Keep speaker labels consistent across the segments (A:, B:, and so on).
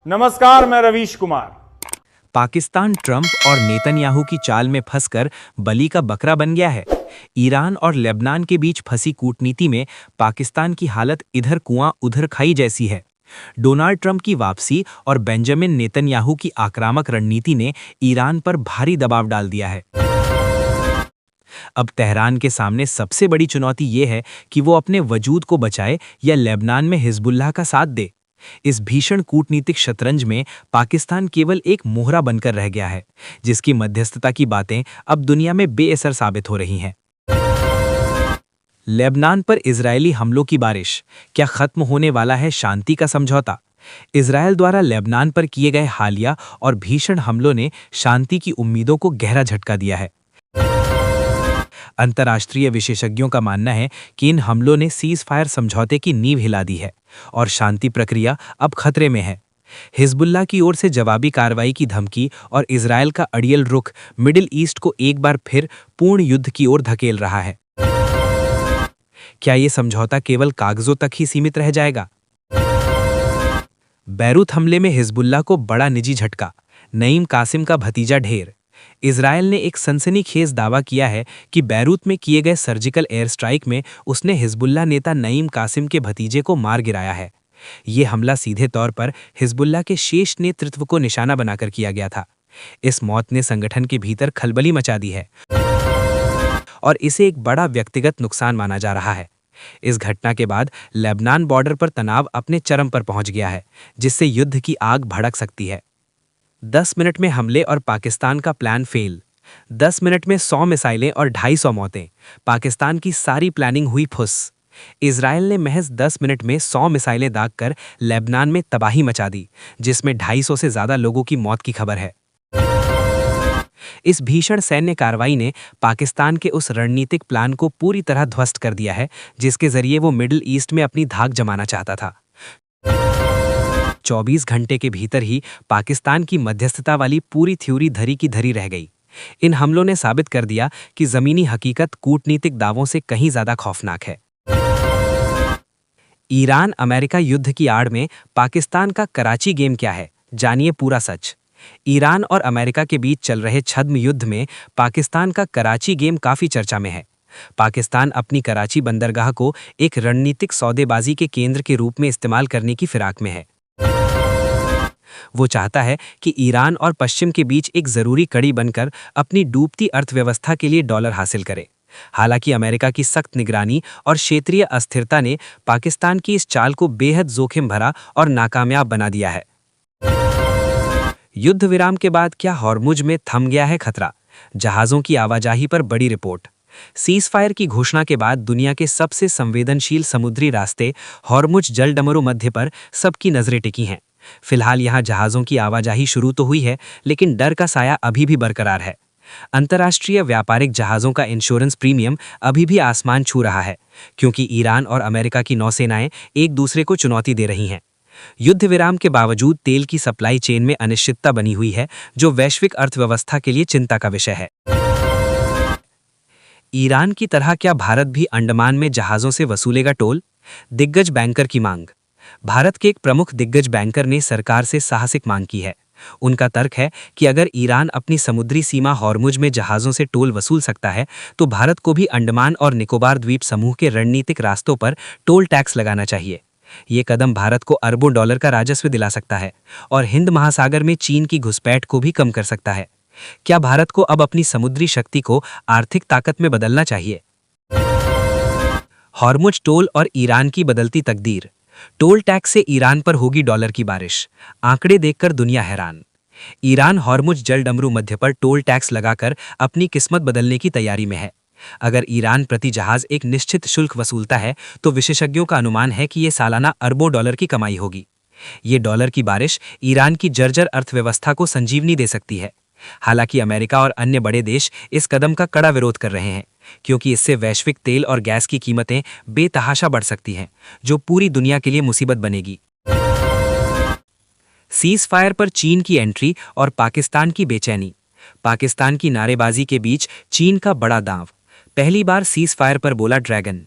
A: नमस्कार, मैं रवीश कुमार।
B: पाकिस्तान ट्रंप और नेतन्याहू की चाल में फंसकर बलि का बकरा बन गया है। ईरान और लेबनान के बीच फंसी कूटनीति में पाकिस्तान की हालत इधर कुआं उधर खाई जैसी है। डोनाल्ड ट्रंप की वापसी और बेंजामिन नेतन्याहू की आक्रामक रणनीति ने ईरान पर भारी दबाव डाल दिया है। अब तेहरान के सामने सबसे बड़ी चुनौती ये है कि वो अपने वजूद को बचाए या लेबनान में हिजबुल्लाह का साथ दे। इस भीषण कूटनीतिक शतरंज में पाकिस्तान केवल एक मोहरा बनकर रह गया है, जिसकी मध्यस्थता की बातें अब दुनिया में बेअसर साबित हो रही हैं। लेबनान पर इजरायली हमलों की बारिश, क्या खत्म होने वाला है शांति का समझौता? इजरायल द्वारा लेबनान पर किए गए हालिया और भीषण हमलों ने शांति की उम्मीदों को गहरा झटका दिया है। अंतर्राष्ट्रीय विशेषज्ञों का मानना है कि इन हमलों ने सीज फायर समझौते की नींव हिला दी है और शांति प्रक्रिया अब खतरे में है। हिजबुल्लाह की ओर से जवाबी कार्रवाई की धमकी और इजरायल का अड़ियल रुख मिडिल ईस्ट को एक बार फिर पूर्ण युद्ध की ओर धकेल रहा है। क्या ये समझौता केवल कागजों तक ही सीमित रह जाएगा? बैरूत हमले में हिजबुल्लाह को बड़ा निजी झटका, नईम कासिम का भतीजा ढेर। इजरायल ने एक सनसनीखेज दावा किया है कि बैरूत में किए गए सर्जिकल एयर स्ट्राइक में उसने हिजबुल्लाह नेता नईम कासिम के भतीजे को मार गिराया है। ये हमला सीधे तौर पर हिजबुल्लाह के शीर्ष नेतृत्व को निशाना बनाकर किया गया था। इस मौत ने संगठन के भीतर खलबली मचा दी है और इसे एक बड़ा व्यक्तिगत नुकसान माना जा रहा है। इस घटना के बाद लेबनान बॉर्डर पर तनाव अपने चरम पर पहुंच गया है, जिससे युद्ध की आग भड़क सकती है। 10 मिनट में हमले और पाकिस्तान का प्लान फेल। 10 मिनट में 100 मिसाइलें और 250 मौतें। पाकिस्तान की सारी प्लानिंग हुई फुस। इजरायल ने महज 10 मिनट में 100 मिसाइलें दागकर लेबनान में तबाही मचा दी, जिसमें 250 से ज्यादा लोगों की मौत की खबर है। इस भीषण सैन्य कार्रवाई ने पाकिस्तान के उस रणनीतिक प्लान को पूरी तरह ध्वस्त कर दिया है, जिसके जरिए वो मिडिल ईस्ट में अपनी धाक जमाना चाहता था। 24 घंटे के भीतर ही पाकिस्तान की मध्यस्थता वाली पूरी थ्योरी धरी की धरी रह गई। इन हमलों ने साबित कर दिया कि जमीनी हकीकत कूटनीतिक दावों से कहीं ज्यादा खौफनाक है। ईरान अमेरिका युद्ध की आड़ में पाकिस्तान का कराची गेम क्या है, जानिए पूरा सच। ईरान और अमेरिका के बीच चल रहे छद्म युद्ध में पाकिस्तान का कराची गेम काफी चर्चा में है। पाकिस्तान अपनी कराची बंदरगाह को एक रणनीतिक सौदेबाजी के केंद्र के रूप में इस्तेमाल करने की फिराक में है। वो चाहता है कि ईरान और पश्चिम के बीच एक जरूरी कड़ी बनकर अपनी डूबती अर्थव्यवस्था के लिए डॉलर हासिल करे। हालांकि अमेरिका की सख्त निगरानी और क्षेत्रीय अस्थिरता ने पाकिस्तान की इस चाल को बेहद जोखिम भरा और नाकामयाब बना दिया है। युद्ध विराम के बाद क्या हॉर्मुज में थम गया है खतरा? जहाजों की आवाजाही पर बड़ी रिपोर्ट। सीज फायर की घोषणा के बाद दुनिया के सबसे संवेदनशील समुद्री रास्ते हॉर्मुज जलडमरू मध्य पर सबकी नजरें टिकी हैं। फिलहाल यहां जहाजों की आवाजाही शुरू तो हुई है, लेकिन डर का साया अभी भी बरकरार है। अंतर्राष्ट्रीय व्यापारिक जहाजों का इंश्योरेंस प्रीमियम अभी भी आसमान छू रहा है, क्योंकि ईरान और अमेरिका की नौसेनाएं एक दूसरे को चुनौती दे रही हैं। युद्ध विराम के बावजूद तेल की सप्लाई चेन में अनिश्चितता बनी हुई है, जो वैश्विक अर्थव्यवस्था के लिए चिंता का विषय है। ईरान की तरह क्या भारत भी अंडमान में जहाजों से वसूलेगा टोल? दिग्गज बैंकर की मांग। भारत के एक प्रमुख दिग्गज बैंकर ने सरकार से साहसिक मांग की है। उनका तर्क है कि अगर ईरान अपनी समुद्री सीमा हॉर्मुज में जहाजों से टोल वसूल सकता है, तो भारत को भी अंडमान और निकोबार द्वीप समूह के रणनीतिक रास्तों पर टोल टैक्स लगाना चाहिए। ये कदम भारत को अरबों डॉलर का राजस्व दिला सकता है और हिंद महासागर में चीन की घुसपैठ को भी कम कर सकता है। क्या भारत को अब अपनी समुद्री शक्ति को आर्थिक ताकत में बदलना चाहिए? हॉर्मुज टोल और ईरान की बदलती तकदीर। टोल टैक्स से ईरान पर होगी डॉलर की बारिश। आंकड़े देखकर दुनिया हैरान। ईरान हॉर्मुज जलडमरू मध्य पर टोल टैक्स लगाकर अपनी किस्मत बदलने की तैयारी में है। अगर ईरान प्रति जहाज एक निश्चित शुल्क वसूलता है, तो विशेषज्ञों का अनुमान है कि ये सालाना अरबों डॉलर की कमाई होगी। ये डॉलर की बारिश ईरान की जर्जर अर्थव्यवस्था को संजीवनी दे सकती है। हालांकि अमेरिका और अन्य बड़े देश इस कदम का कड़ा विरोध कर रहे हैं, क्योंकि इससे वैश्विक तेल और गैस की कीमतें बेतहाशा बढ़ सकती हैं, जो पूरी दुनिया के लिए मुसीबत बनेगी। सीज फायर पर चीन की एंट्री और पाकिस्तान की बेचैनी। पाकिस्तान की नारेबाजी के बीच चीन का बड़ा दांव। पहली बार सीज फायर पर बोला dragon.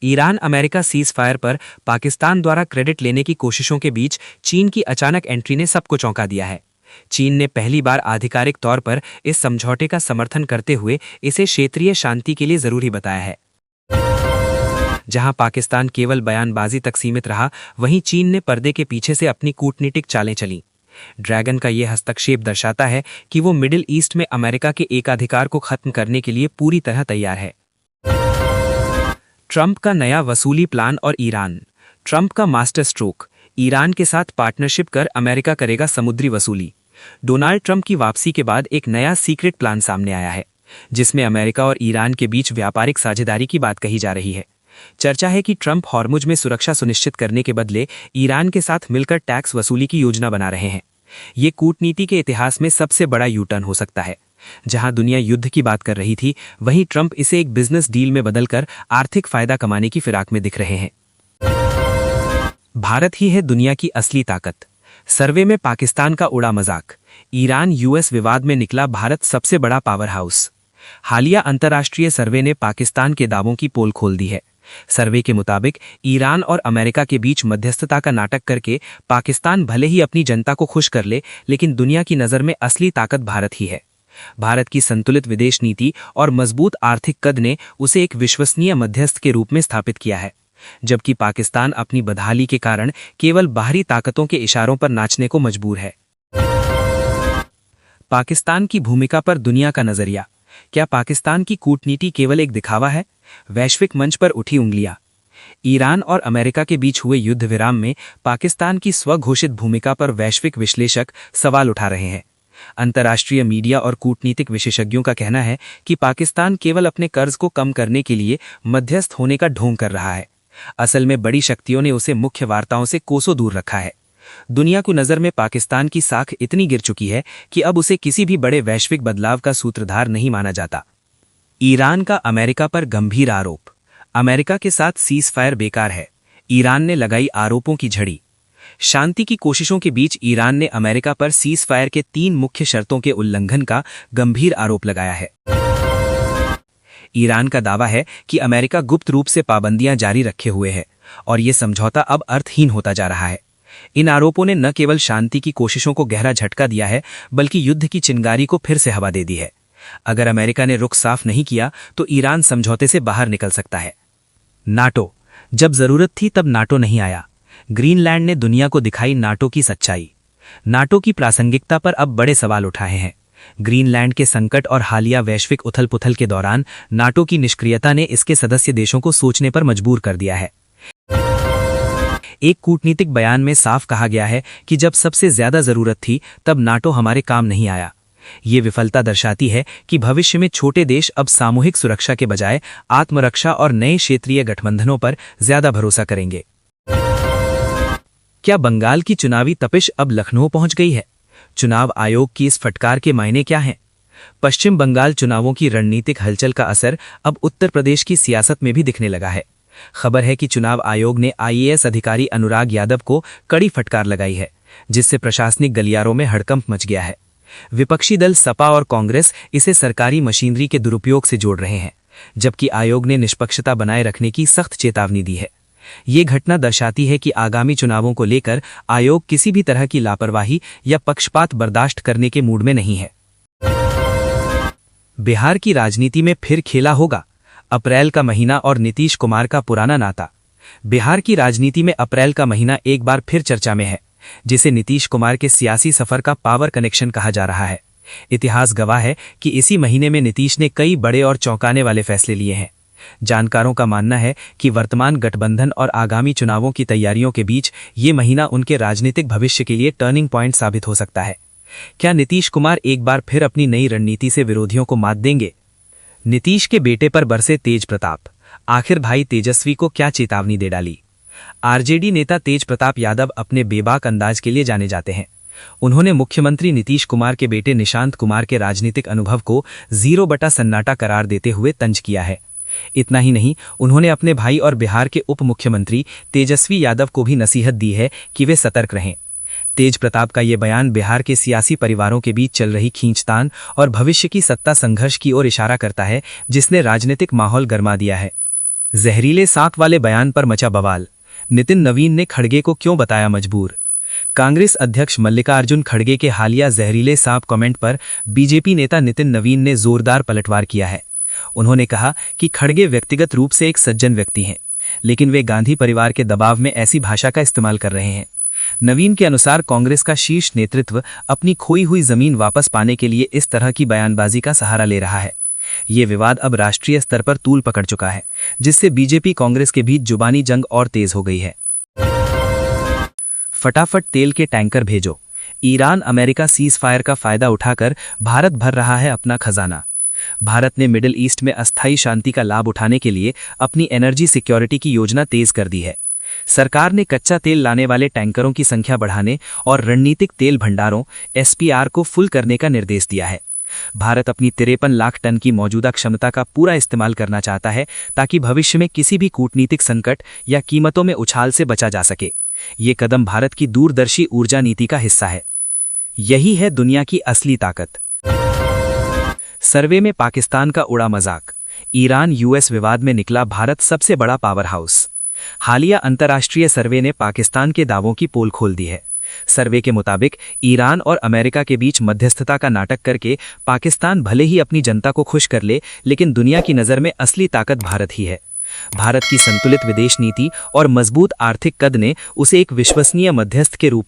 B: Iran America cease fire पर पाकिस्तान द्वारा क्रेडिट लेने की कोशिशों के बीच चीन की अचानक एंट्री ने सबको चौंका दिया है। चीन ने पहली बार आधिकारिक तौर पर इस समझौते का समर्थन करते हुए इसे क्षेत्रीय शांति के लिए जरूरी बताया है। जहां पाकिस्तान केवल बयानबाजी तक सीमित रहा, वहीं चीन ने पर्दे के पीछे से अपनी कूटनीतिक चालें चलीं। ड्रैगन का यह हस्तक्षेप दर्शाता है कि वो मिडिल ईस्ट में अमेरिका के एकाधिकार को खत्म करने के लिए पूरी तरह तैयार है। ट्रंप का नया वसूली प्लान और ईरान। ट्रंप का मास्टर स्ट्रोक, ईरान के साथ पार्टनरशिप कर अमेरिका करेगा समुद्री वसूली। डोनाल्ड ट्रंप की वापसी के बाद एक नया सीक्रेट प्लान सामने आया है, जिसमें अमेरिका और ईरान के बीच व्यापारिक साझेदारी की बात कही जा रही है। चर्चा है कि ट्रंप हॉर्मुज में सुरक्षा सुनिश्चित करने के बदले ईरान के साथ मिलकर टैक्स वसूली की योजना बना रहे हैं। ये कूटनीति के इतिहास में सबसे बड़ा यू टर्न हो सकता है। जहां दुनिया युद्ध की बात कर रही थी, वहीं ट्रंप इसे एक बिजनेस डील में बदलकर आर्थिक फायदा कमाने की फिराक में दिख रहे हैं। भारत ही है दुनिया की असली ताकत। सर्वे में पाकिस्तान का उड़ा मजाक। ईरान यूएस विवाद में निकला भारत सबसे बड़ा पावर हाउस। हालिया अंतर्राष्ट्रीय सर्वे ने पाकिस्तान के दावों की पोल खोल दी है। सर्वे के मुताबिक ईरान और अमेरिका के बीच मध्यस्थता का नाटक करके पाकिस्तान भले ही अपनी जनता को खुश कर ले, लेकिन दुनिया की नज़र में असली ताकत भारत ही है। भारत की संतुलित विदेश नीति और मजबूत आर्थिक कद ने उसे एक विश्वसनीय मध्यस्थ के रूप में स्थापित किया है, जबकि पाकिस्तान अपनी बदहाली के कारण केवल बाहरी ताकतों के इशारों पर नाचने को मजबूर है। पाकिस्तान की भूमिका पर दुनिया का नजरिया। क्या पाकिस्तान की कूटनीति केवल एक दिखावा है? वैश्विक मंच पर उठी उंगलियां। ईरान और अमेरिका के बीच हुए युद्ध विराम में पाकिस्तान की स्वघोषित भूमिका पर वैश्विक विश्लेषक सवाल उठा रहे हैं। अंतर्राष्ट्रीय मीडिया और कूटनीतिक विशेषज्ञों का कहना है कि पाकिस्तान केवल अपने कर्ज को कम करने के लिए मध्यस्थ होने का ढोंग कर रहा है। असल में बड़ी शक्तियों ने उसे मुख्य वार्ताओं से कोसों दूर रखा है। दुनिया की नज़र में पाकिस्तान की साख इतनी गिर चुकी है कि अब उसे किसी भी बड़े वैश्विक बदलाव का सूत्रधार नहीं माना जाता। ईरान का अमेरिका पर गंभीर आरोप। अमेरिका के साथ सीज फायर बेकार है, ईरान ने लगाई आरोपों की झड़ी। शांति की कोशिशों के बीच ईरान ने अमेरिका पर सीज फायर के 3 मुख्य शर्तों के उल्लंघन का गंभीर आरोप लगाया है। ईरान का दावा है कि अमेरिका गुप्त रूप से पाबंदियां जारी रखे हुए है और ये समझौता अब अर्थहीन होता जा रहा है। इन आरोपों ने न केवल शांति की कोशिशों को गहरा झटका दिया है, बल्कि युद्ध की चिंगारी को फिर से हवा दे दी है। अगर अमेरिका ने रुख साफ नहीं किया तो ईरान समझौते से बाहर निकल सकता है। नाटो। जब जरूरत थी तब नाटो नहीं आया। ग्रीनलैंड ने दुनिया को दिखाई नाटो की सच्चाई। नाटो की प्रासंगिकता पर अब बड़े सवाल उठाए हैं। ग्रीनलैंड के संकट और हालिया वैश्विक उथल-पुथल के दौरान नाटो की निष्क्रियता ने इसके सदस्य देशों को सोचने पर मजबूर कर दिया है। एक कूटनीतिक बयान में साफ कहा गया है कि जब सबसे ज्यादा जरूरत थी तब नाटो हमारे काम नहीं आया। ये विफलता दर्शाती है कि भविष्य में छोटे देश अब सामूहिक सुरक्षा के बजाय आत्मरक्षा और नए क्षेत्रीय गठबंधनों पर ज्यादा भरोसा करेंगे। क्या बंगाल की चुनावी तपिश अब लखनऊ पहुंच गई है? चुनाव आयोग की इस फटकार के मायने क्या हैं? पश्चिम बंगाल चुनावों की रणनीतिक हलचल का असर अब उत्तर प्रदेश की सियासत में भी दिखने लगा है। खबर है कि चुनाव आयोग ने आईएएस अधिकारी अनुराग यादव को कड़ी फटकार लगाई है, जिससे प्रशासनिक गलियारों में हड़कंप मच गया है। विपक्षी दल सपा और कांग्रेस इसे सरकारी मशीनरी के दुरुपयोग से जोड़ रहे हैं, जबकि आयोग ने निष्पक्षता बनाए रखने की सख्त चेतावनी दी है। ये घटना दर्शाती है कि आगामी चुनावों को लेकर आयोग किसी भी तरह की लापरवाही या पक्षपात बर्दाश्त करने के मूड में नहीं है। बिहार की राजनीति में फिर खेला होगा। अप्रैल का महीना और नीतीश कुमार का पुराना नाता। बिहार की राजनीति में अप्रैल का महीना एक बार फिर चर्चा में है, जिसे नीतीश कुमार के सियासी सफर का पावर कनेक्शन कहा जा रहा है। इतिहास गवाह है कि इसी महीने में नीतीश ने कई बड़े और चौंकाने वाले फैसले लिए हैं। जानकारों का मानना है कि वर्तमान गठबंधन और आगामी चुनावों की तैयारियों के बीच ये महीना उनके राजनीतिक भविष्य के लिए टर्निंग पॉइंट साबित हो सकता है। क्या नीतीश कुमार एक बार फिर अपनी नई रणनीति से विरोधियों को मात देंगे? नीतीश के बेटे पर बरसे तेज प्रताप। आखिर भाई तेजस्वी को क्या चेतावनी दे डाली? आरजेडी नेता तेज प्रताप यादव अपने बेबाक अंदाज के लिए जाने जाते हैं। उन्होंने मुख्यमंत्री नीतीश कुमार के बेटे निशांत कुमार के राजनीतिक अनुभव को 0 सन्नाटा करार देते हुए तंज किया है। इतना ही नहीं, उन्होंने अपने भाई और बिहार के उप मुख्यमंत्री तेजस्वी यादव को भी नसीहत दी है कि वे सतर्क रहें। तेज प्रताप का ये बयान बिहार के सियासी परिवारों के बीच चल रही खींचतान और भविष्य की सत्ता संघर्ष की ओर इशारा करता है, जिसने राजनीतिक माहौल गरमा दिया है। जहरीले सांप वाले बयान पर मचा बवाल। नितिन नवीन ने खड़गे को क्यों बताया मजबूर। कांग्रेस अध्यक्ष मल्लिकार्जुन खड़गे के हालिया जहरीले सांप कमेंट पर बीजेपी नेता नितिन नवीन ने जोरदार पलटवार किया है। उन्होंने कहा कि खड़गे व्यक्तिगत रूप से एक सज्जन व्यक्ति हैं, लेकिन वे गांधी परिवार के दबाव में ऐसी भाषा का इस्तेमाल कर रहे हैं। नवीन के अनुसार कांग्रेस का शीर्ष नेतृत्व अपनी खोई हुई जमीन वापस पाने के लिए इस तरह की बयानबाजी का सहारा ले रहा है। ये विवाद अब राष्ट्रीय स्तर पर तूल पकड़ चुका है, जिससे बीजेपी कांग्रेस के बीच जुबानी जंग और तेज हो गई है। फटाफट तेल के टैंकर भेजो। ईरान अमेरिका सीज फायर का फायदा उठाकर भारत भर रहा है अपना खजाना। भारत ने मिडिल ईस्ट में अस्थायी शांति का लाभ उठाने के लिए अपनी एनर्जी सिक्योरिटी की योजना तेज कर दी है। सरकार ने कच्चा तेल लाने वाले टैंकरों की संख्या बढ़ाने और रणनीतिक तेल भंडारों एसपीआर को फुल करने का निर्देश दिया है। भारत अपनी 53 लाख टन की मौजूदा क्षमता का पूरा इस्तेमाल करना चाहता है, ताकि भविष्य में किसी भी कूटनीतिक संकट या कीमतों में उछाल से बचा जा सके। ये कदम भारत की दूरदर्शी ऊर्जा नीति का हिस्सा है। यही है दुनिया की असली ताकत। सर्वे में पाकिस्तान का उड़ा मजाक। ईरान यूएस विवाद में निकला भारत सबसे बड़ा पावर हाउस। हालिया अंतर्राष्ट्रीय सर्वे ने पाकिस्तान के दावों की पोल खोल दी है। सर्वे के मुताबिक ईरान और अमेरिका के बीच मध्यस्थता का नाटक करके पाकिस्तान भले ही अपनी जनता को खुश कर ले, लेकिन दुनिया की नज़र में असली ताकत भारत ही है। भारत की संतुलित विदेश नीति और मजबूत आर्थिक कद ने उसे एक विश्वसनीय मध्यस्थ के रूप